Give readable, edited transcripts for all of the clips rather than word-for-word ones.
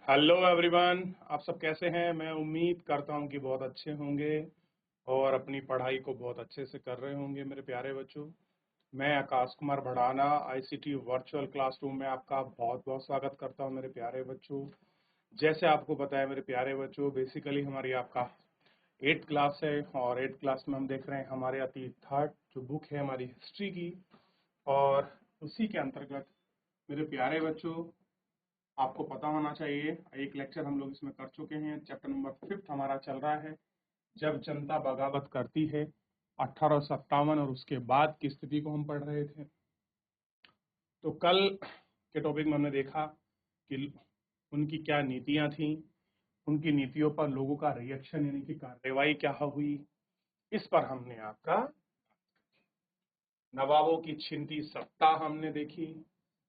Hello everyone, आप सब कैसे हैं। मैं उम्मीद करता हूं कि बहुत अच्छे होंगे और अपनी पढ़ाई को बहुत अच्छे से कर रहे होंगे। मेरे प्यारे बच्चों, मैं Akash Kumar Bhadana ICT virtual classroom में आपका बहुत बहुत स्वागत करता हूं। मेरे प्यारे बच्चों, जैसे आपको पता है मेरे प्यारे बच्चों, बेसिकली हमारी आपका 8th क्लास है और 8th क्लास में हम देख रहे हैं हमारे अति थर्ड जो बुक है हमारी हिस्ट्री की। और उसी के अंतर्गत मेरे प्यारे बच्चों, आपको पता होना चाहिए, एक लेक्चर हम लोग इसमें कर चुके हैं। चैप्टर नंबर 5 हमारा चल रहा है, जब जनता बगावत करती है, 1857 और उसके बाद की स्थिति को हम पढ़ रहे थे। तो कल के टॉपिक में हमने देखा कि उनकी क्या नीतियां थी, उनकी नीतियों पर लोगों का रिएक्शन यानी कि कार्रवाई क्या हुई, इस पर हमने आपका नवाबों की छिनती सत्ता हमने देखी,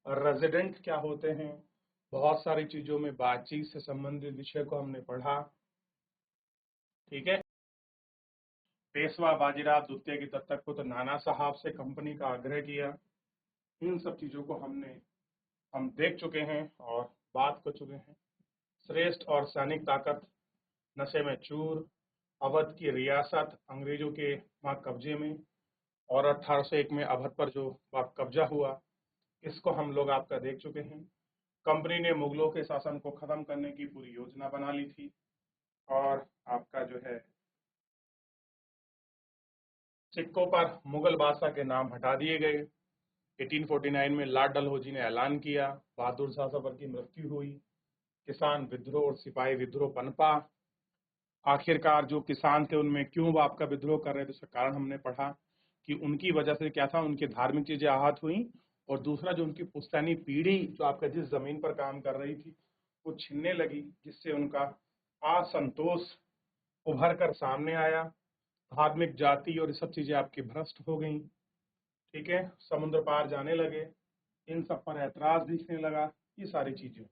और रेजिडेंट क्या होते हैं, बहुत सारी चीजों में बातचीत से संबंधित विषय को हमने पढ़ा। ठीक है। पेशवा बाजीराव द्वितीय की दत्तक पुत्र नाना साहब से कंपनी का आग्रह किया। इन सब चीजों को हम देख चुके हैं और बात कर चुके हैं। श्रेष्ठ और सैनिक ताकत नशे में चूर, अवध की रियासत अंग्रेजों के वहां कब्जे में, और 1801 में अवध पर जो कब्जा हुआ, इसको हम लोग आपका देख चुके हैं। कंपनी ने मुगलों के शासन को खत्म करने की पूरी योजना बना ली थी, और आपका जो है सिक्कों पर मुगल बादशाह के नाम हटा दिए गए। 1849 में लॉर्ड डलहौजी ने ऐलान किया, बहादुर शाह सफर की मृत्यु हुई, किसान विद्रोह और सिपाही विद्रोह पनपा। आखिरकार जो किसान थे उनमें क्यों वो आपका विद्रोह कर रहे थे, उसका कारण हमने पढ़ा कि उनकी वजह से क्या था, उनकी धार्मिक चीजें आहत हुई, और दूसरा जो उनकी पुश्तैनी पीढ़ी जो आपका जिस जमीन पर काम कर रही थी वो छीनने लगी, जिससे उनका असंतोष उभर कर सामने आया। धार्मिक जाति और ये सब चीजें आपकी भ्रष्ट हो गई। ठीक है, समुद्र पार जाने लगे, इन सब पर ऐतराज दिखने लगा, ये सारी चीजें।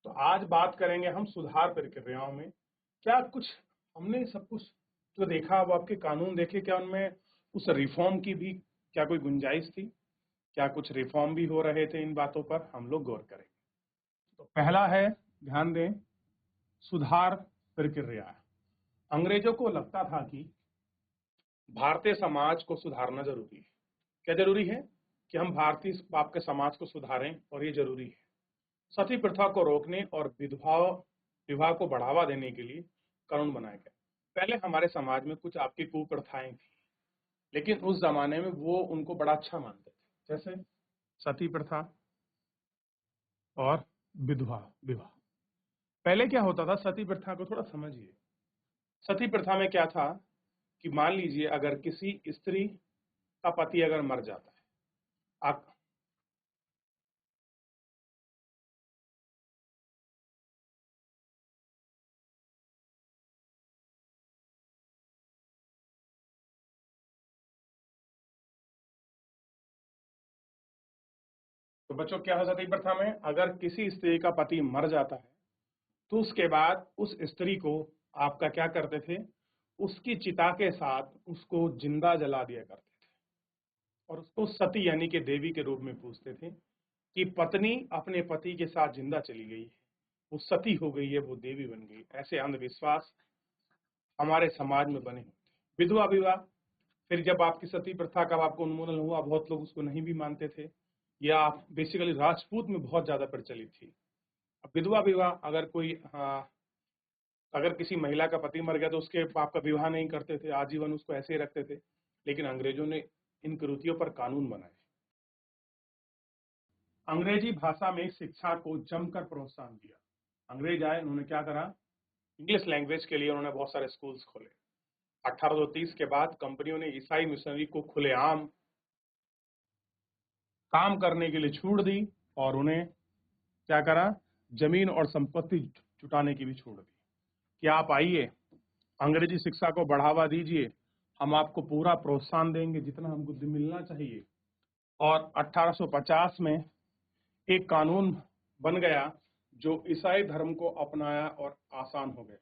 तो आज बात करेंगे हम सुधार प्रक्रियाओं में। क्या कुछ हमने सब कुछ जो देखा, वो आपके कानून देखे, क्या उनमें उस रिफॉर्म की भी क्या कोई गुंजाइश थी, क्या कुछ रिफॉर्म भी हो रहे थे, इन बातों पर हम लोग गौर करेंगे। तो पहला है, ध्यान दें, सुधार प्रक्रिया। अंग्रेजों को लगता था कि भारतीय समाज को सुधारना जरूरी है। क्या जरूरी है कि हम भारतीय आपके समाज को सुधारें, और ये जरूरी है। सती प्रथा को रोकने और विधवा विवाह को बढ़ावा देने के लिए कानून बनाया गया। पहले हमारे समाज में कुछ आपकी कुप्रथाएं थी, लेकिन उस जमाने में वो उनको बड़ा अच्छा मानते थे, जैसे सती प्रथा और विधवा विवाह। पहले क्या होता था, सती प्रथा को थोड़ा समझिए। सती प्रथा में क्या था कि मान लीजिए अगर किसी स्त्री का पति अगर मर जाता है, आप तो बच्चों क्या हो, सती प्रथा में अगर किसी स्त्री का पति मर जाता है तो उसके बाद उस स्त्री को आपका क्या करते थे, उसकी चिता के साथ उसको जिंदा जला दिया करते थे, और उसको सती यानी कि देवी के रूप में पूजते थे कि पत्नी अपने पति के साथ जिंदा चली गई है, वो सती हो गई है, वो देवी बन गई। ऐसे अंधविश्वास हमारे समाज में बने होते। विधवा विवाह, फिर जब आपकी सती प्रथा का आपको उन्मूलन हुआ, बहुत लोग उसको नहीं भी मानते थे, या बेसिकली राजपूत में बहुत ज्यादा प्रचलित थी। अब विधवा विवाह, अगर कोई अगर किसी महिला का पति मर गया तो उसके बाप का विवाह नहीं करते थे, आजीवन उसको ऐसे ही रखते थे। लेकिन अंग्रेजों ने इन कुरीतियों पर कानून बनाए। अंग्रेजी भाषा में शिक्षा को जमकर प्रोत्साहन दिया। अंग्रेज आए, उन्होंने क्या करा, इंग्लिश लैंग्वेज के लिए उन्होंने बहुत सारे स्कूल्स खोले। 1830 के बाद कंपनियों ने ईसाई मिशनरी को खुलेआम काम करने के लिए छूट दी, और उन्हें क्या करा, जमीन और संपत्ति जुटाने की भी छूट दी कि आप आइए, अंग्रेजी शिक्षा को बढ़ावा दीजिए, हम आपको पूरा प्रोत्साहन देंगे जितना हमको मिलना चाहिए। और 1850 में एक कानून बन गया जो ईसाई धर्म को अपनाया और आसान हो गया।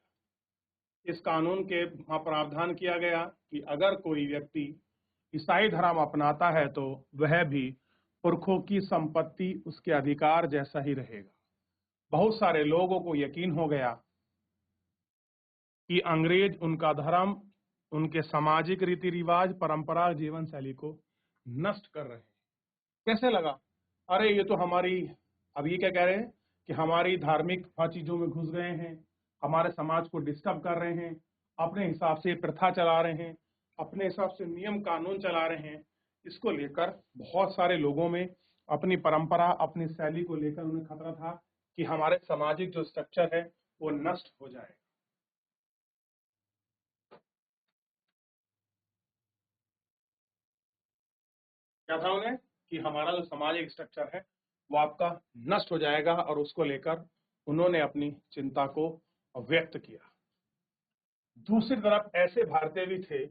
इस कानून के वहां प्रावधान किया गया कि अगर कोई व्यक्ति ईसाई धर्म अपनाता है तो वह भी पुरखों की संपत्ति उसके अधिकार जैसा ही रहेगा। बहुत सारे लोगों को यकीन हो गया कि अंग्रेज उनका धर्म, उनके सामाजिक रीति रिवाज, परंपरा, जीवन शैली को नष्ट कर रहे हैं। कैसे लगा? अरे ये तो हमारी, अब ये क्या कह रहे हैं कि हमारी धार्मिक चीजों में घुस गए हैं, हमारे समाज को डिस्टर्ब कर रहे हैं, अपने हिसाब से प्रथा चला रहे हैं, अपने हिसाब से नियम कानून चला रहे हैं। इसको लेकर बहुत सारे लोगों में अपनी परंपरा, अपनी शैली को लेकर उन्हें खतरा था कि हमारे सामाजिक जो स्ट्रक्चर है वो नष्ट हो जाए। क्या था उन्हें कि हमारा जो सामाजिक स्ट्रक्चर है वो आपका नष्ट हो जाएगा, और उसको लेकर उन्होंने अपनी चिंता को व्यक्त किया। दूसरी तरफ ऐसे भारतीय भी थे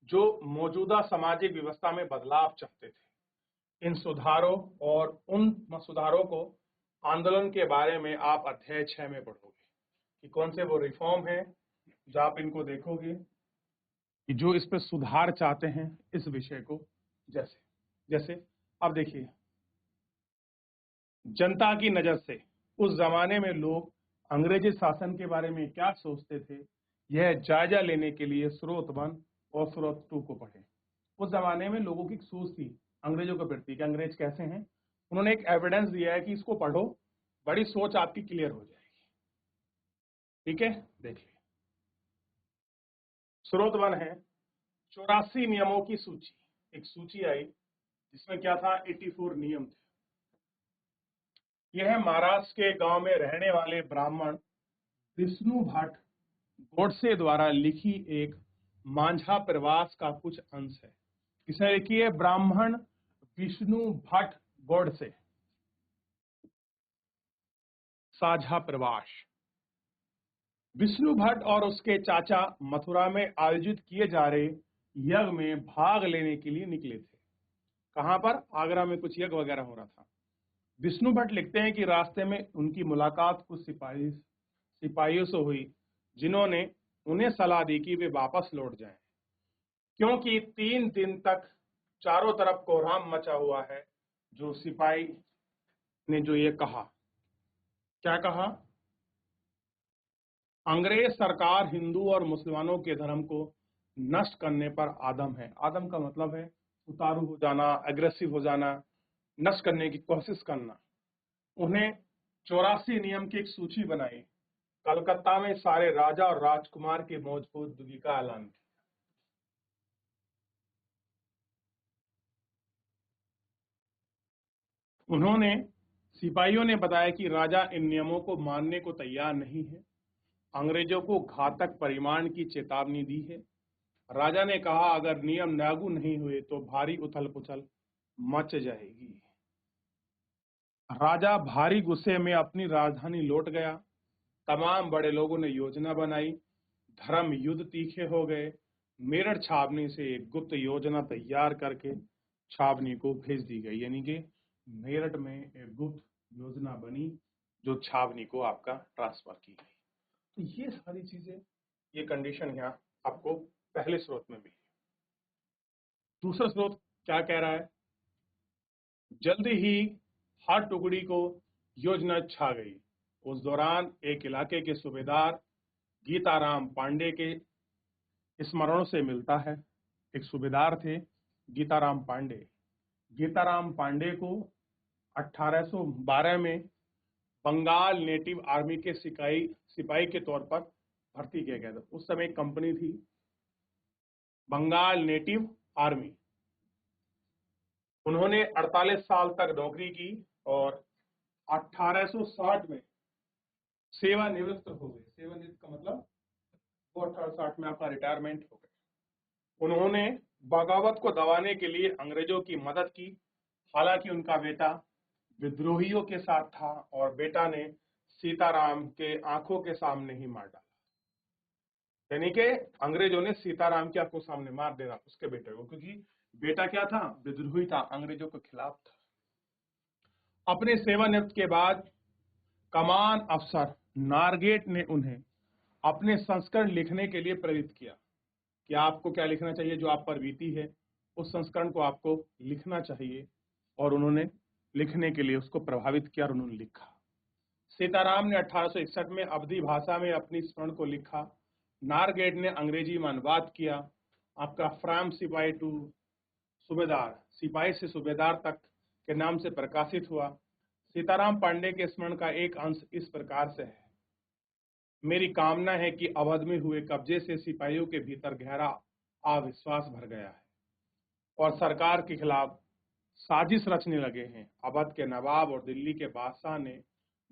जो मौजूदा सामाजिक व्यवस्था में बदलाव चाहते थे। इन सुधारों और उन सुधारों को आंदोलन के बारे में आप अध्याय 6 में पढ़ोगे कि कौन से वो रिफॉर्म है जो आप इनको देखोगे कि जो इस पे सुधार चाहते हैं इस विषय को। जैसे जैसे अब देखिए, जनता की नजर से उस जमाने में लोग अंग्रेजी शासन के बारे में क्या सोचते थे, यह जायजा लेने के लिए स्रोत 1 और स्रोत 2 को पढ़ें। उस जमाने में लोगों की सोच थी अंग्रेजों के प्रति कि अंग्रेज कैसे हैं। उन्होंने एक एविडेंस दिया है कि इसको पढ़ो, बड़ी सोच आपकी क्लियर हो जाएगी। ठीक है, देखिए स्रोत 1 है 84 नियमों की सूची। एक सूची आई जिसमें क्या था, 84 नियम थे। यह महाराष्ट्र के गांव में रहने वाले ब्राह्मण विष्णु भट्ट गोडसे द्वारा लिखी एक मांझा प्रवास का कुछ अंश है। किसने लिखी है? ब्राह्मण विष्णु भट्ट गोडसे, साझा प्रवास। विष्णु भट्ट और उसके चाचा मथुरा में आयोजित किए जा रहे यज्ञ में भाग लेने के लिए निकले थे। कहां पर? आगरा में कुछ यज्ञ वगैरह हो रहा था। विष्णु भट्ट लिखते हैं कि रास्ते में उनकी मुलाकात कुछ सिपाहियों से हुई जिन्होंने उन्हें सलाह दी कि वे वापस लौट जाएं, क्योंकि 3 दिन तक चारों तरफ कोहराम मचा हुआ है। जो सिपाही ने जो ये कहा, क्या कहा? अंग्रेज सरकार हिंदू और मुसलमानों के धर्म को नष्ट करने पर आदम है। आदम का मतलब है उतारू हो जाना, एग्रेसिव हो जाना, नष्ट करने की कोशिश करना। उन्हें 84 नियम की एक सूची बनाई। कलकत्ता में सारे राजा और राजकुमार की मौजूदगी का ऐलान किया। उन्होंने सिपाहियों ने बताया कि राजा इन नियमों को मानने को तैयार नहीं है। अंग्रेजों को घातक परिणाम की चेतावनी दी है। राजा ने कहा अगर नियम लागू नहीं हुए तो भारी उथल पुथल मच जाएगी। राजा भारी गुस्से में अपनी राजधानी लौट गया। तमाम बड़े लोगों ने योजना बनाई। धर्म युद्ध तीखे हो गए। मेरठ छावनी से एक गुप्त योजना तैयार करके छावनी को भेज दी गई, यानी कि मेरठ में एक गुप्त योजना बनी जो छावनी को आपका ट्रांसफर की गई। तो ये सारी चीजें, ये कंडीशन यहाँ आपको पहले स्रोत में मिली। दूसरा स्रोत क्या कह रहा है? जल्दी ही हर टुकड़ी को योजना छा गई। उस दौरान एक इलाके के सूबेदार गीताराम पांडे के स्मरणों से मिलता है। एक सूबेदार थे गीताराम पांडे। गीताराम पांडे को 1812 में बंगाल नेटिव आर्मी के सिपाही के तौर पर भर्ती किया गया था। उस समय एक कंपनी थी बंगाल नेटिव आर्मी। उन्होंने 48 साल तक नौकरी की और 1860 में सेवानिवृत्त हो गए। सेवानिवृत्त का मतलब वो 1860 में आपका रिटायरमेंट हो गया। उन्होंने बगावत को दबाने के लिए अंग्रेजों की मदद की। हालांकि उनका बेटा विद्रोहियों के साथ था और बेटा ने सीताराम के आंखों के सामने ही मार डाला। यानी कि अंग्रेजों ने सीताराम की आंखों सामने मार देना उसके बेटे को, क्योंकि बेटा क्या था? विद्रोही था, अंग्रेजों के खिलाफ था। अपने सेवानिवृत्त के बाद कमान अफसर नारगेट ने उन्हें अपने संस्करण लिखने के लिए प्रेरित किया कि आपको क्या लिखना चाहिए, जो आप पर बीती है उस संस्करण को आपको लिखना चाहिए। और उन्होंने लिखने के लिए उसको प्रभावित किया और उन्होंने लिखा। सीताराम ने 1861 में अवधी भाषा में अपनी स्मरण को लिखा। नारगेट ने अंग्रेजी में अनुवाद किया। आपका फ्राम सिपाही टू सूबेदार, सिपाही से सूबेदार तक के नाम से प्रकाशित हुआ। सीताराम पांडे के स्मरण का एक अंश इस प्रकार से है। मेरी कामना है कि अवध में हुए कब्जे से सिपाहियों के भीतर गहरा अविश्वास भर गया है और सरकार के खिलाफ साजिश रचने लगे हैं। अवध के नवाब और दिल्ली के बादशाह ने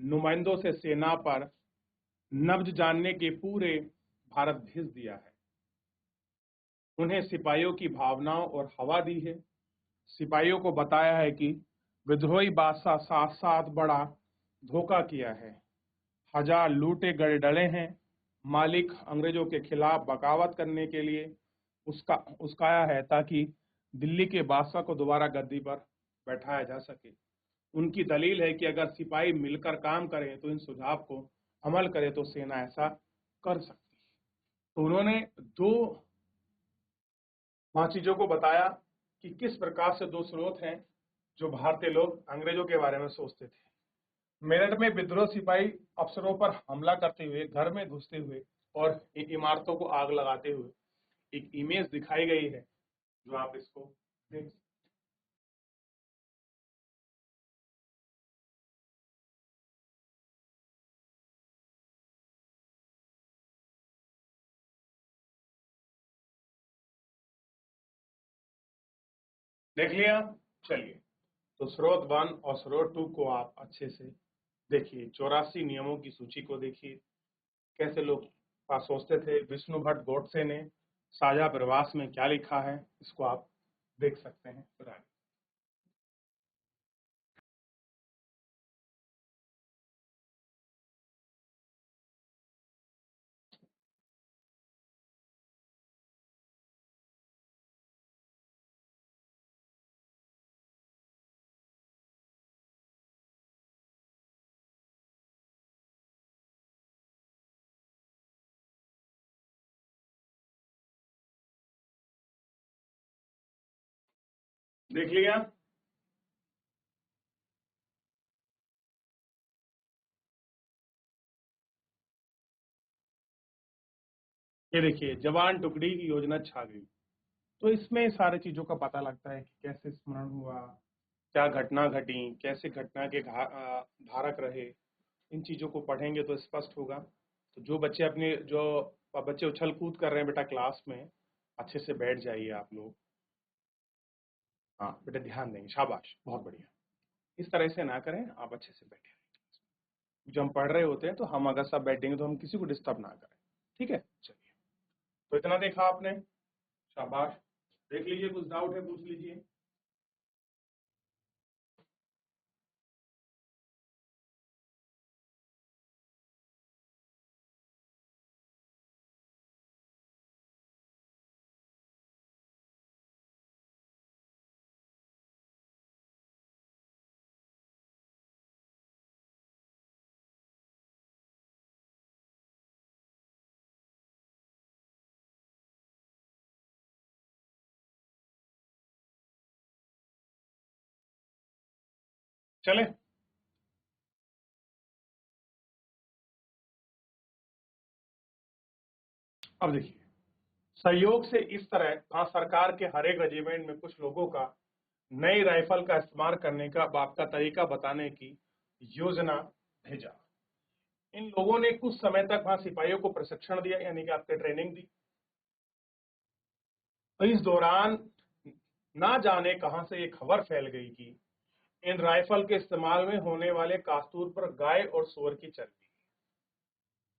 नुमाइंदों से सेना पर नब्ज जानने के पूरे भारत भेज दिया है। उन्हें सिपाहियों की भावनाओं और हवा दी है। सिपाहियों को बताया है कि विद्रोही बादशाह साथ साथ बड़ा धोखा किया है। हजार लूटे गड़े डले हैं। मालिक अंग्रेजों के खिलाफ बगावत करने के लिए उस्काया है ताकि दिल्ली के बादशाह को दोबारा गद्दी पर बैठाया जा सके। उनकी दलील है कि अगर सिपाही मिलकर काम करें तो इन सुझाव को अमल करें तो सेना ऐसा कर सकती है। तो उन्होंने वहां चीजों को बताया कि किस प्रकार से दो स्रोत हैं जो भारतीय लोग अंग्रेजों के बारे में सोचते थे। मेरठ में विद्रोह सिपाही अफसरों पर हमला करते हुए, घर में घुसते हुए और इमारतों को आग लगाते हुए एक इमेज दिखाई गई है, जो आप इसको देख। देख लिया? चलिए, तो स्रोत 1 और स्रोत 2 को आप अच्छे से देखिए। 84 नियमों की सूची को देखिए, कैसे लोग सोचते थे। विष्णु भट्ट गोडसे ने साझा प्रवास में क्या लिखा है, इसको आप देख सकते हैं। देख लिया? ये देखिए, जवान टुकड़ी की योजना छा गई। तो इसमें सारी चीजों का पता लगता है कि कैसे स्मरण हुआ, क्या घटना घटी, कैसे घटना के धारक रहे। इन चीजों को पढ़ेंगे तो स्पष्ट होगा। तो जो बच्चे उछल कूद कर रहे हैं बेटा क्लास में, अच्छे से बैठ जाइए आप लोग। हाँ बेटा, ध्यान देंगे, शाबाश, बहुत बढ़िया। इस तरह से ना करें, आप अच्छे से बैठे। जो हम पढ़ रहे होते हैं तो हम अगर सब बैठेंगे तो हम किसी को डिस्टर्ब ना करें, ठीक है? चलिए, तो इतना देखा आपने, शाबाश। देख लीजिए, कुछ डाउट है पूछ लीजिए। चले, अब देखिए, सहयोग से इस तरह वहां सरकार के हर एक रेजिमेंट में कुछ लोगों का नई राइफल का इस्तेमाल करने का बाप का तरीका बताने की योजना भेजा। इन लोगों ने कुछ समय तक वहां सिपाहियों को प्रशिक्षण दिया, यानी कि आपके ट्रेनिंग दी। और इस दौरान ना जाने कहां से ये खबर फैल गई कि इन राइफल के इस्तेमाल में होने वाले कास्तूर पर गाय और सुअर की चर्बी।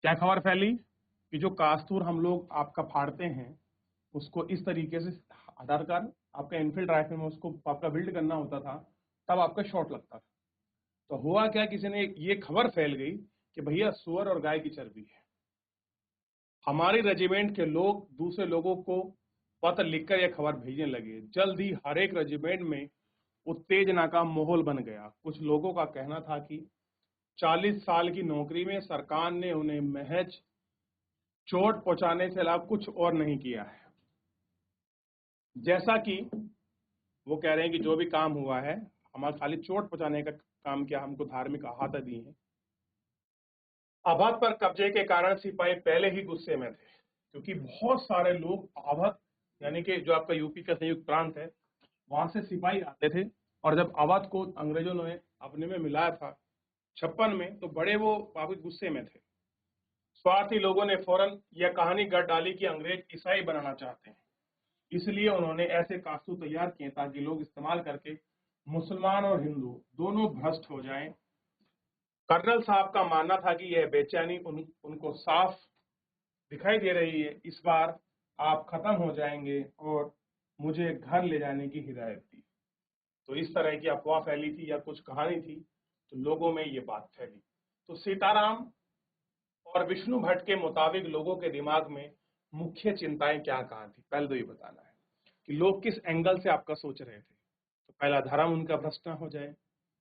क्या खबर फैली कि जो कास्तूर हम लोग आपका फाड़ते हैं, उसको इस तरीके से आधार कार्ड आपका इनफील्ड राइफल में उसको आपका बिल्ड करना होता था, तब आपका शॉट लगता था। तो हुआ क्या, किसी ने ये खबर फैल गई कि भैया सुअर और गाय की चर्बी है। हमारे रेजिमेंट के लोग दूसरे लोगों को पत्र लिखकर यह खबर भेजने लगे। जल्द ही हर एक रेजिमेंट में उत्तेजना का माहौल बन गया। कुछ लोगों का कहना था कि 40 साल की नौकरी में सरकार ने उन्हें महज चोट पहुंचाने से अलावा कुछ और नहीं किया है। जैसा कि वो कह रहे हैं कि जो भी काम हुआ है, हमारा खाली चोट पहुंचाने का काम किया, हमको धार्मिक आहता दी है। अवध पर कब्जे के कारण सिपाही पहले ही गुस्से में थे, क्योंकि बहुत सारे लोग अवध यानी कि जो आपका यूपी का संयुक्त प्रांत है वहां से सिपाही आते थे, और जब अवध को अंग्रेजों ने अपने में मिलाया था 56 में, तो बड़े वो काफी गुस्से में थे। स्वार्थी लोगों ने फौरन यह कहानी गढ़ डाली कि अंग्रेज ईसाई बनाना चाहते हैं, इसलिए उन्होंने ऐसे कास्तू तैयार किए ताकि लोग इस्तेमाल करके मुसलमान और हिंदू दोनों भ्रष्ट हो जाएं। कर्नल साहब का मानना था कि यह बेचैनी उनको साफ दिखाई दे रही है, इस बार आप खत्म हो जाएंगे, और मुझे घर ले जाने की हिदायत दी। तो इस तरह की अफवाह फैली थी या कुछ कहानी थी, तो लोगों में ये बात फैली। तो सीताराम और विष्णु भट्ट के मुताबिक लोगों के दिमाग में मुख्य चिंताएं क्या कहाँ थी, पहले तो ये बताना है कि लोग किस एंगल से आपका सोच रहे थे। तो पहला, धर्म उनका भ्रष्ट ना हो जाए,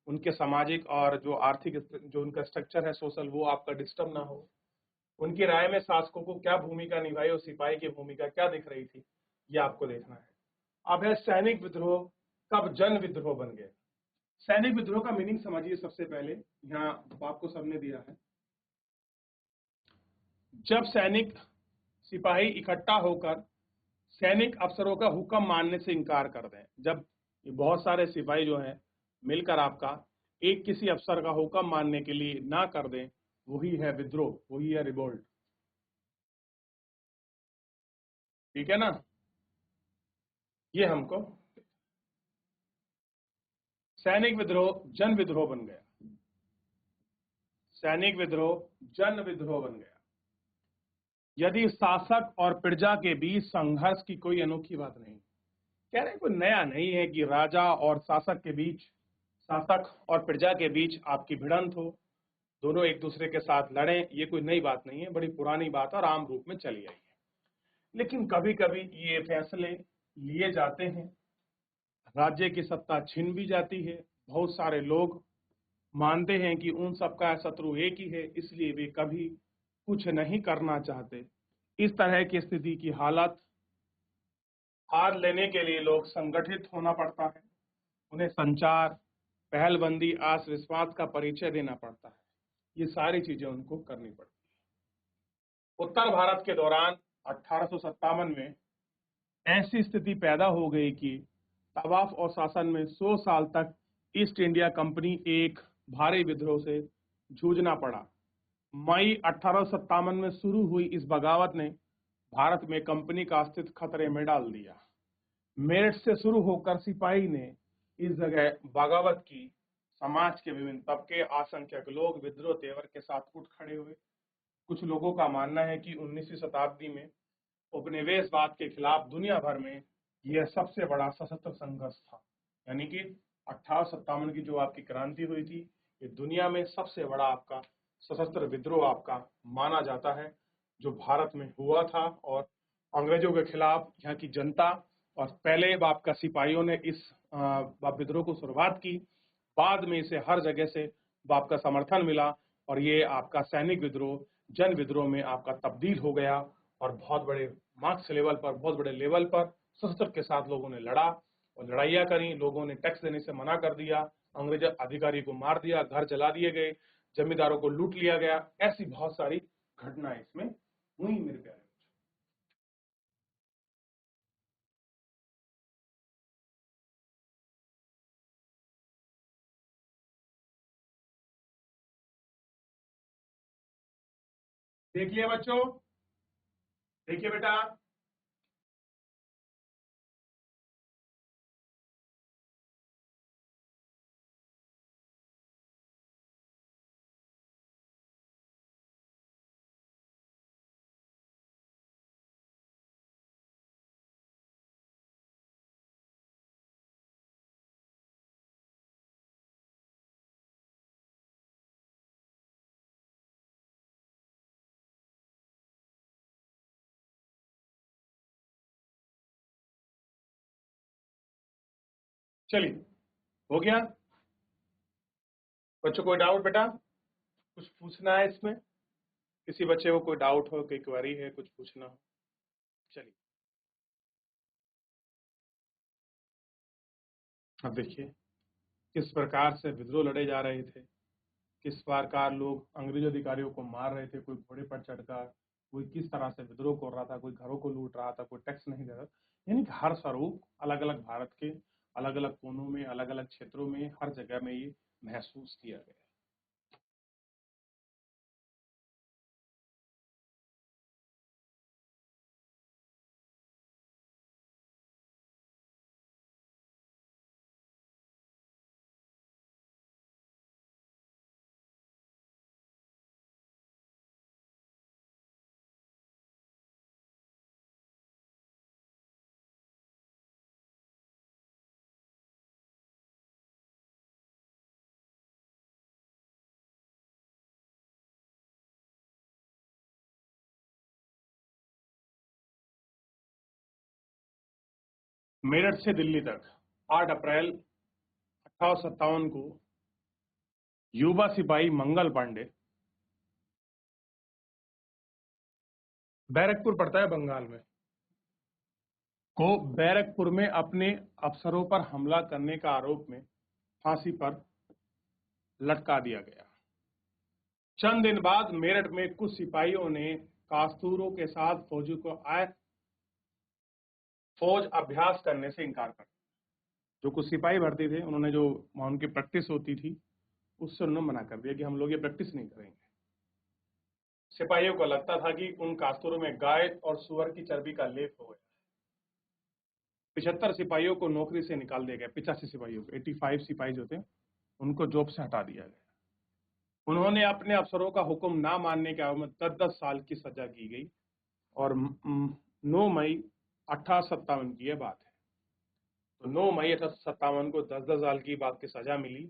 उनके सामाजिक और जो आर्थिक जो उनका स्ट्रक्चर है सोशल, वो आपका डिस्टर्ब ना हो। उनकी राय में शासकों को क्या भूमिका निभाई और सिपाही की भूमिका क्या दिख रही थी, ये आपको देखना है। अब है सैनिक विद्रोह कब जन विद्रोह बन गया। सैनिक विद्रोह का मीनिंग समझिए। सबसे पहले यहाँ आपको सबने दिया है, जब सैनिक सिपाही इकट्ठा होकर सैनिक अफसरों का हुक्म मानने से इनकार कर दें, जब ये बहुत सारे सिपाही जो हैं मिलकर आपका एक किसी अफसर का हुक्म मानने के लिए ना कर दें, वही है विद्रोह, वही है रिवोल्ट। ठीक है ना। ये हमको सैनिक विद्रोह जन विद्रोह बन गया, सैनिक विद्रोह जन विद्रोह बन गया यदि शासक और प्रजा के बीच संघर्ष की कोई अनोखी बात नहीं। कह रहे कोई नया नहीं है कि राजा और शासक के बीच, शासक और प्रजा के बीच आपकी भिड़ंत हो, दोनों एक दूसरे के साथ लड़ें, ये कोई नई बात नहीं है, बड़ी पुरानी बात और आम रूप में चली आई है। लेकिन कभी कभी ये फैसले लिए जाते हैं, राज्य की सत्ता छीन भी जाती है। बहुत सारे लोग मानते हैं कि उन सबका शत्रु एक ही है, इसलिए वे कभी कुछ नहीं करना चाहते। इस तरह की स्थिति की हालत हार लेने के लिए लोग संगठित होना पड़ता है, उन्हें संचार, पहलबंदी, आत्मविश्वास का परिचय देना पड़ता है। ये सारी चीजें उनको करनी पड़ती है। उत्तर भारत के दौरान 1857 में ऐसी स्थिति पैदा हो गई कि नवाब और शासन में 100 साल तक ईस्ट इंडिया कंपनी एक भारी विद्रोह से जूझना पड़ा। मई 1857 में शुरू हुई इस बगावत ने भारत में कंपनी का अस्तित्व खतरे में डाल दिया। मेरठ से शुरू होकर सिपाही ने इस जगह बगावत की। समाज के विभिन्न तबके, असंख्यक लोग विद्रोह तेवर के साथ उठ खड़े हुए। कुछ लोगों का मानना है कि 19वीं शताब्दी में उपनिवेशवाद के खिलाफ दुनिया भर में यह सबसे बड़ा सशस्त्र संघर्ष था, यानी कि 1857 की जो आपकी क्रांति हुई थी, ये दुनिया में सबसे बड़ा आपका सशस्त्र विद्रोह आपका माना जाता है जो भारत में हुआ था। और अंग्रेजों के खिलाफ यहाँ की जनता और पहले आपका सिपाहियों ने इस विद्रोह को शुरुआत की, बाद में इसे हर जगह से आपका समर्थन मिला, और ये आपका सैनिक विद्रोह जन विद्रोह में आपका तब्दील हो गया। और बहुत बड़े मार्क्स लेवल पर, बहुत बड़े लेवल पर शस्त्र के साथ लोगों ने लड़ा और लड़ाइयाँ करी। लोगों ने टैक्स देने से मना कर दिया, अंग्रेज अधिकारी को मार दिया, घर जला दिए गए, जमींदारों को लूट लिया गया। ऐसी बहुत सारी घटनाएं इसमें हुई मेरे प्यारे। देखिए बच्चों, देखिए बेटा, चलिए, हो गया। बच्चों कोई डाउट बेटा, कुछ पूछना है इसमें? किसी बच्चे को कोई डाउट हो, कोई क्वेरी है, कुछ पूछना हो? चलिए, अब देखिए किस प्रकार से विद्रोह लड़े जा रहे थे। किस प्रकार लोग अंग्रेज अधिकारियों को मार रहे थे, कोई घोड़े पर चढ़कर, कोई किस तरह से विद्रोह कर रहा था, कोई घरों को लूट रहा था, कोई टैक्स नहीं दे रहा। यानी कि हर स्वरूप अलग अलग भारत के अलग अलग कोनों में, अलग अलग क्षेत्रों में, हर जगह में ये महसूस किया गया। मेरठ से दिल्ली तक 8 अप्रैल 1857 को युवा सिपाही मंगल पांडे, बैरकपुर पड़ता है बंगाल में, को बैरकपुर में अपने अफसरों पर हमला करने का आरोप में फांसी पर लटका दिया गया। चंद दिन बाद मेरठ में कुछ सिपाहियों ने कास्तूरों के साथ फौजी को फौज अभ्यास करने से इनकार कर दिया। जो कुछ सिपाही भर्ती थे, उन्होंने जो उनकी प्रैक्टिस होती थी उससे उन्होंने मना कर दिया कि हम लोग ये प्रैक्टिस नहीं करेंगे। सिपाहियों को लगता था कि उन कास्तूरों में गाय और सुअर की चर्बी का लेप हो गया। 75 सिपाहियों को नौकरी से निकाल दिया गया। 85 सिपाहियों को, 85 सिपाही जो थे उनको जॉब से हटा दिया गया। उन्होंने अपने अफसरों का हुक्म ना मानने के आरोप में 10-10 साल की सजा की गई और 9 मई 1857 की यह बात है। तो 9 मई 1857 को 10-10 साल की बात की सजा मिली।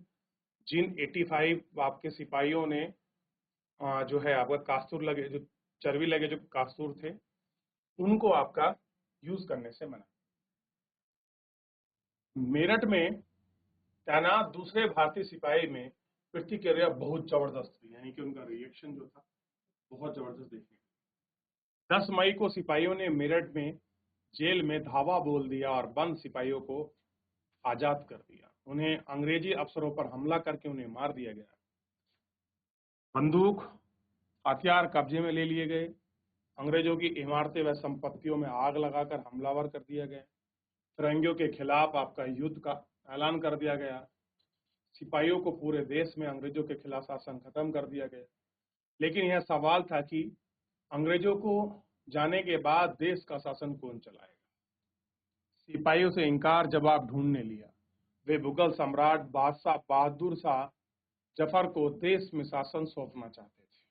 जिन 85 आपके सिपाहियों ने जो है आपका कास्तूर लगे, जो चर्बी लगे जो कास्तूर थे, उनको आपका यूज करने से मना। मेरठ में तैनात दूसरे भारतीय सिपाही में प्रतिक्रिया बहुत जबरदस्त थी, यानी कि उनका रिएक्शन जो था बहुत जबरदस्त देखने। 10 मई को सिपाहियों ने मेरठ में जेल में धावा बोल दिया और बंद सिपाहियों को आजाद कर दिया। उन्हें अंग्रेजी अफसरों पर हमला करके उन्हें मार दिया गया। बंदूक हथियार कब्जे में ले लिए गए। अंग्रेजों की इमारतें व संपत्तियों में आग लगाकर हमलावर कर दिया गया। फिरंगियों के खिलाफ आपका युद्ध का ऐलान कर दिया गया। सिपाहियों को पूरे देश में अंग्रेजों के खिलाफ शासन खत्म कर दिया गया। लेकिन यह सवाल था कि अंग्रेजों को जाने के बाद देश का शासन कौन चलाएगा। सिपाहियों से इनकार जवाब ढूंढने लिया। वे मुगल सम्राट बादशाह बहादुर शाह जफर को देश में शासन सौंपना चाहते थे।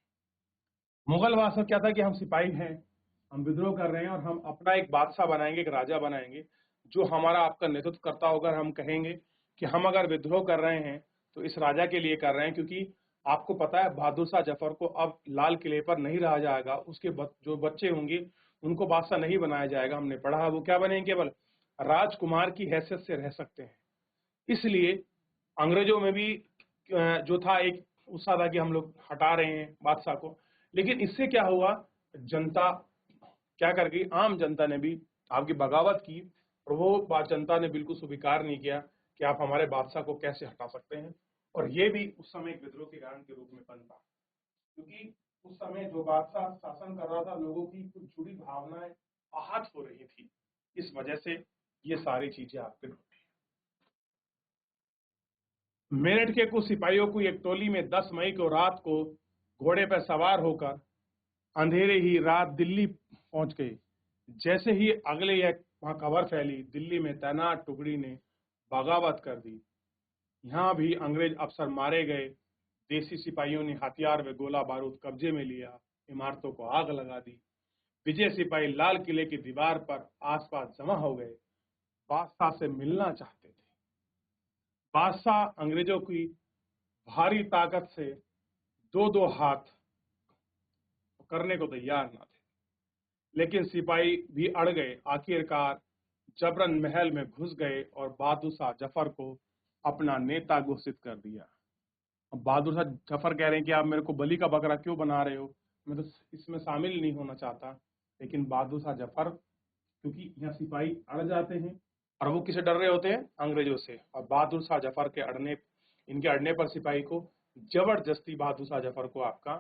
मुगल बादशाह क्या था कि हम सिपाही हैं, हम विद्रोह कर रहे हैं और हम अपना एक बादशाह बनाएंगे, एक राजा बनाएंगे जो हमारा आपका नेतृत्व करता होगा। हम कहेंगे कि हम अगर विद्रोह कर रहे हैं तो इस राजा के लिए कर रहे हैं, क्योंकि आपको पता है बहादुर शाह जफर को अब लाल किले पर नहीं रहा जाएगा। उसके जो बच्चे होंगे उनको बादशाह नहीं बनाया जाएगा। हमने पढ़ा वो क्या बनेंगे, केवल राजकुमार की हैसियत से रह सकते हैं। इसलिए अंग्रेजों में भी जो था एक उत्साह था कि हम लोग हटा रहे हैं बादशाह को। लेकिन इससे क्या हुआ, जनता क्या कर गई, आम जनता ने भी आपकी बगावत की और वो जनता ने बिल्कुल स्वीकार नहीं किया कि आप हमारे बादशाह को कैसे हटा सकते हैं। और ये भी उस समय एक विद्रोह के कारण के रूप में बनता, क्योंकि उस समय जो बादशाह शासन कर रहा था लोगों की कुछ जुड़ी भावनाएं आहत हो रही थी। इस वजह से ये सारी चीजें आपके घटी। मेरठ के कुछ सिपाहियों को एक टोली में 10 मई को रात को घोड़े पर सवार होकर अंधेरे ही रात दिल्ली पहुंच गए। जैसे ही अगले एक वहां खबर फैली, दिल्ली में तैनात टुकड़ी ने बगावत कर दी। यहाँ भी अंग्रेज अफसर मारे गए। देसी सिपाहियों ने हथियार व गोला बारूद कब्जे में लिया, इमारतों को आग लगा दी। विजय सिपाही लाल किले की दीवार पर आसपास जमा हो गए, बादशाह से मिलना चाहते थे। बादशाह अंग्रेजों की भारी ताकत से दो हाथ करने को तैयार न थे, लेकिन सिपाही भी अड़ गए। आखिरकार जबरन महल में घुस गए और बहादुर शाह जफर को अपना नेता घोषित कर दिया। अब बहादुर शाह जफर कह रहे हैं कि आप मेरे को बलि का बकरा क्यों बना रहे हो, मैं तो इसमें शामिल नहीं होना चाहता। लेकिन बहादुर शाह जफर, क्योंकि यहाँ सिपाही अड़ जाते हैं और वो किसे डर रहे होते हैं, अंग्रेजों से। और बहादुर शाह जफर के इनके अड़ने पर सिपाही को जबरदस्ती बहादुर शाह जफर को आपका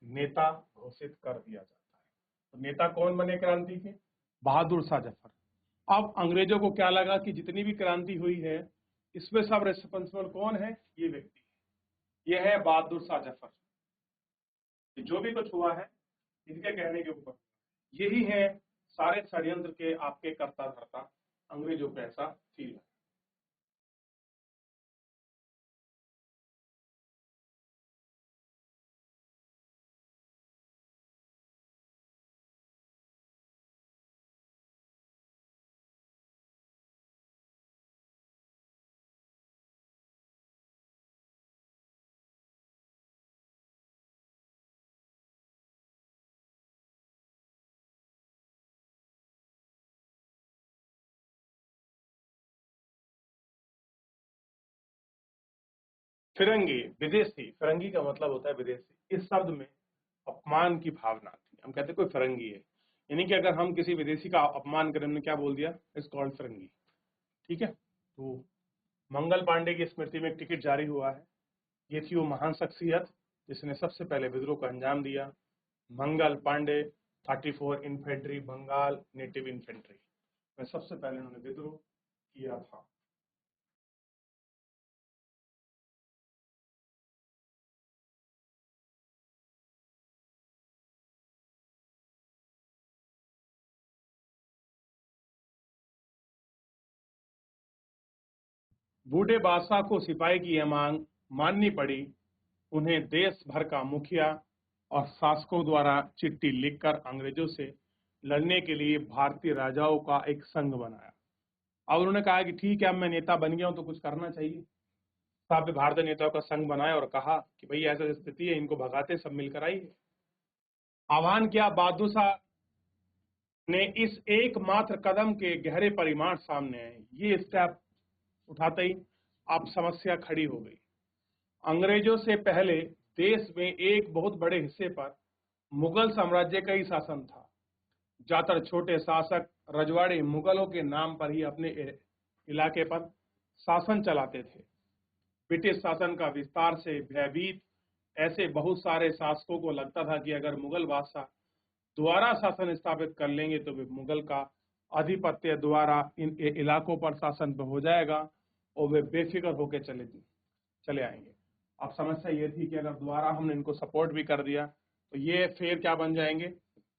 नेता घोषित कर दिया जाता है। तो नेता कौन बने क्रांति के? बहादुर शाह जफर। अब अंग्रेजों को क्या लगा कि जितनी भी क्रांति हुई है इसमें सब रेस्पॉन्सिबल कौन है? ये व्यक्ति, ये है बहादुर शाह जफर। जो भी कुछ हुआ है इनके कहने के ऊपर, यही है सारे षड्यंत्र के आपके कर्ता धर्ता। अंग्रेजों को ऐसा फील है। फिरंगी, विदेशी, फिरंगी का मतलब होता है विदेशी। इस शब्द में अपमान की भावना थी। हम कहते कोई फिरंगी है, यानी कि अगर हम किसी विदेशी का अपमान करें, हमने क्या बोल दिया? इज कॉल्ड फिरंगी। ठीक है। तो मंगल पांडे की स्मृति में एक टिकट जारी हुआ है। ये थी वो महान शख्सियत जिसने सबसे पहले विद्रोह को अंजाम दिया। Mangal Pandey, 34 infantry, Bengal native infantry में सबसे पहले उन्होंने विद्रोह किया था। बूढ़े बादशाह को सिपाही की यह मांग माननी पड़ी। उन्हें देश भर का मुखिया और शासकों द्वारा चिट्ठी लिखकर अंग्रेजों से लड़ने के लिए भारतीय राजाओं का एक संघ बनाया। अब उन्होंने कहा कि ठीक है, अब मैं नेता बन गया हूं तो कुछ करना चाहिए। साहब भारतीय नेताओं का संघ बनाया और कहा कि भाई ऐसा स्थिति है, इनको भगाते, सब मिलकर आइए। आह्वान किया। बहादुर शाह ने इस एकमात्र कदम के गहरे परिमाण सामने आए। ये स्टेप उठाते ही अब समस्या खड़ी हो गई। अंग्रेजों से पहले देश में एक बहुत बड़े हिस्से पर मुगल साम्राज्य का ही शासन था। ज्यादातर छोटे शासक रजवाड़े मुगलों के नाम पर ही अपने इलाके पर शासन चलाते थे। ब्रिटिश शासन का विस्तार से भयभीत ऐसे बहुत सारे शासकों को लगता था कि अगर मुगल बादशाह दोबारा शासन स्थापित कर लेंगे तो वे मुगल का आधिपत्य द्वारा इन इलाकों पर शासन हो जाएगा और वे बेफिक्र होकर चले आएंगे। अब समस्या ये थी कि अगर दोबारा हमने इनको सपोर्ट भी कर दिया तो ये फिर क्या बन जाएंगे?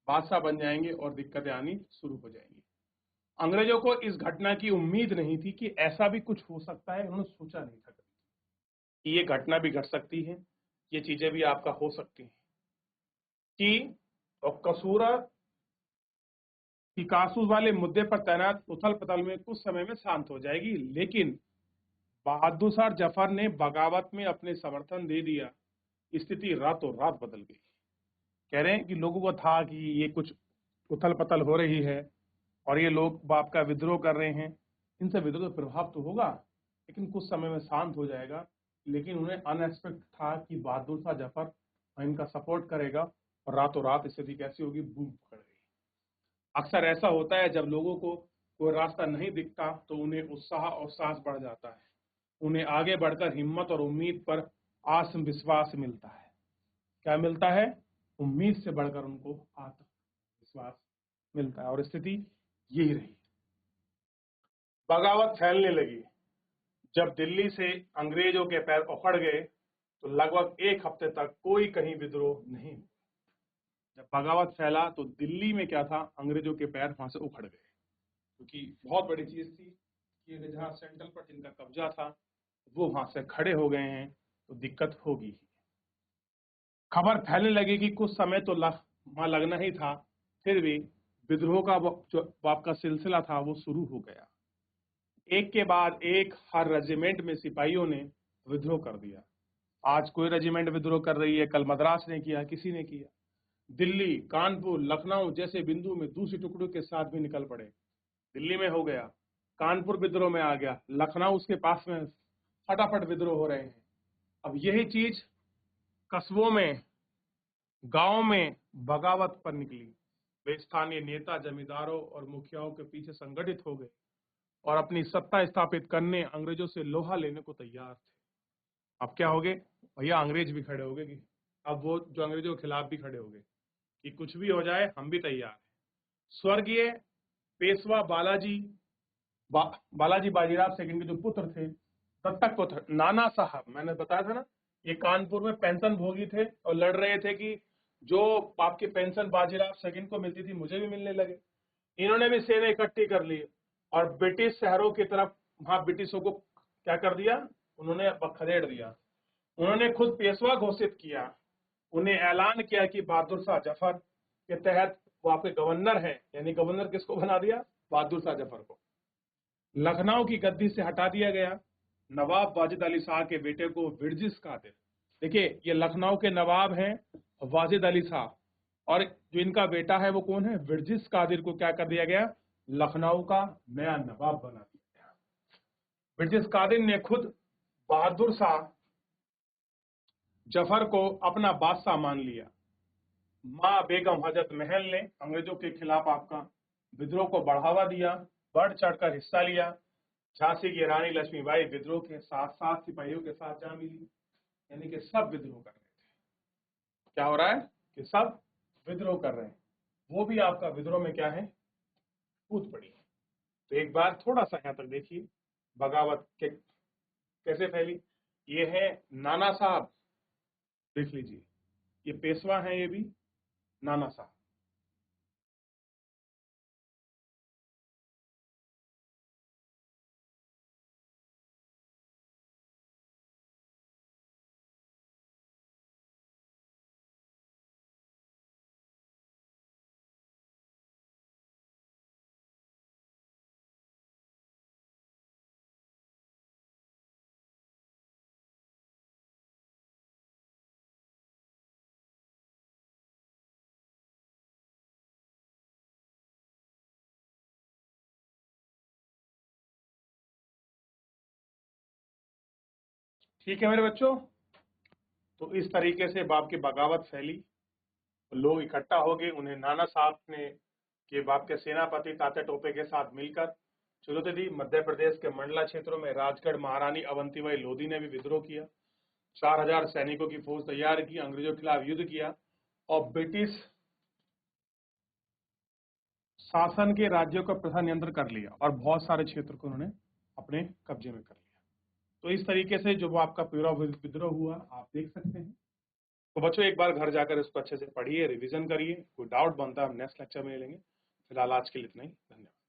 बादशाह बन जाएंगे और दिक्कतें आनी शुरू हो जाएंगी। अंग्रेजों को इस घटना की उम्मीद नहीं थी कि ऐसा भी कुछ हो सकता है। उन्होंने सोचा नहीं था कि ये घटना भी घट सकती है, ये चीजें भी आपका हो सकती हैं कि और कसूरा पिकासो वाले मुद्दे पर तैनात उथल पुथल में कुछ समय में शांत हो जाएगी, लेकिन बहादुर शाह जफर ने बगावत में अपने समर्थन दे दिया। स्थिति रातों रात बदल गई। कह रहे हैं कि लोगों को था कि ये कुछ उथल पथल हो रही है और ये लोग बाप का विद्रोह कर रहे हैं, इनसे विद्रोह का प्रभाव तो होगा लेकिन कुछ समय में शांत हो जाएगा। लेकिन उन्हें अनएक्सपेक्ट था कि बहादुर शाह जफर इनका सपोर्ट करेगा और रातों रात स्थिति कैसी होगी? बूम पकड़ गई। अक्सर ऐसा होता है जब लोगों को कोई रास्ता नहीं दिखता तो उन्हें उत्साह और साहस बढ़ जाता है। उन्हें आगे बढ़कर हिम्मत और उम्मीद पर आत्मविश्वास मिलता है। क्या मिलता है? उम्मीद से बढ़कर उनको आत्मविश्वास मिलता है और स्थिति यही रही। बगावत फैलने लगी। जब दिल्ली से अंग्रेजों के पैर उखड़ गए तो लगभग एक हफ्ते तक कोई कहीं विद्रोह नहीं। जब बगावत फैला तो दिल्ली में क्या था? अंग्रेजों के पैर वहां से उखड़ गए, क्योंकि बहुत बड़ी चीज थी कि जहां सेंट्रल पर जिनका कब्जा था वो वहां से खड़े हो गए हैं तो दिक्कत होगी। खबर फैलने लगी कि कुछ समय तो वहां लगना ही था, फिर भी विद्रोह का जो आपका सिलसिला था वो शुरू हो गया। एक के बाद एक हर रेजिमेंट में सिपाहियों ने विद्रोह कर दिया। आज कोई रेजिमेंट विद्रोह कर रही है, कल मद्रास ने किया, किसी ने किया। दिल्ली, कानपुर, लखनऊ जैसे बिंदु में दूसरी टुकड़ों के साथ भी निकल पड़े। दिल्ली में हो गया, कानपुर विद्रोह में आ गया, लखनऊ उसके पास में, फटाफट विद्रोह हो रहे हैं। अब यही चीज कस्बों में, गांव में बगावत पर निकली। वे स्थानीय नेता जमींदारों और मुखियाओं के पीछे संगठित हो गए और अपनी सत्ता स्थापित करने अंग्रेजों से लोहा लेने को तैयार थे। अब क्या हो गए? भैया अंग्रेज भी खड़े हो गए कि अब वो जो अंग्रेजों के खिलाफ भी खड़े हो गए कि कुछ भी हो जाए हम भी तैयार हैं। स्वर्गीय पेशवा बालाजी बाजीराव सेकंड के जो पुत्र थे, दत्तक पुत्र नाना साहब, मैंने बताया था ना, ये कानपुर में पेंशन भोगी थे और लड़ रहे थे कि जो आपकी पेंशन बाजीराव सेकंड को मिलती थी मुझे भी मिलने लगे। इन्होंने भी सेना इकट्ठी कर ली और ब्रिटिश शहरों की तरफ वहां ब्रिटिशों को क्या कर दिया, उन्होंने खदेड़ दिया। उन्होंने खुद पेशवा घोषित किया, उन्हें ऐलान किया कि बहादुर शाह जफर के तहत वो आपके गवर्नर है, यानी गवर्नर किसको बना दिया, बहादुर शाह जफर को। लखनऊ की गद्दी से हटा दिया गया। नवाब वाजिद अली शाह के बेटे को विरजिस कादिर, देखिए ये लखनऊ के नवाब हैं वाजिद अली शाह, और जो इनका बेटा है वो कौन है, विरजिस कादिर को क्या कर दिया गया, लखनऊ का नया नवाब बना दिया गया। विरजिस कादिर ने खुद बहादुर शाह जफर को अपना बादशाह मान लिया। मां बेगम हजरत महल ने अंग्रेजों के खिलाफ आपका विद्रोह को बढ़ावा दिया, बढ़ चढ़कर हिस्सा लिया। झांसी की रानी लक्ष्मीबाई विद्रोह के साथ साथ सिपाहियों के साथ जा मिली, यानी कि सब विद्रोह कर रहे थे। क्या हो रहा है कि सब विद्रोह कर रहे हैं, वो भी आपका विद्रोह में क्या है, कूद पड़ी है। तो एक बार थोड़ा सा यहाँ तक देखिए बगावत के कैसे फैली। ये है नाना साहब, देख लीजिए ये पेशवा है, ये भी नाना साहब। ठीक है मेरे बच्चों, तो इस तरीके से बाप की बगावत फैली, लोग इकट्ठा हो गए, उन्हें नाना साहब ने के बाप के सेनापति तात्या टोपे के साथ मिलकर चुनौती दी। मध्य प्रदेश के मंडला क्षेत्रों में राजगढ़ महारानी अवंतीबाई लोधी ने भी विद्रोह किया। 4000 सैनिकों की फौज तैयार की, अंग्रेजों के खिलाफ युद्ध किया और ब्रिटिश शासन के राज्यों का प्रथा नियंत्रण कर लिया और बहुत सारे क्षेत्र को उन्होंने अपने कब्जे में कर लिया। तो इस तरीके से जो वो आपका पूरा विद्रोह हुआ आप देख सकते हैं। तो बच्चों एक बार घर जाकर इसको अच्छे से पढ़िए, रिवीजन करिए, कोई डाउट बनता है हम नेक्स्ट लेक्चर में लेंगे। फिलहाल आज के लिए इतना ही, धन्यवाद।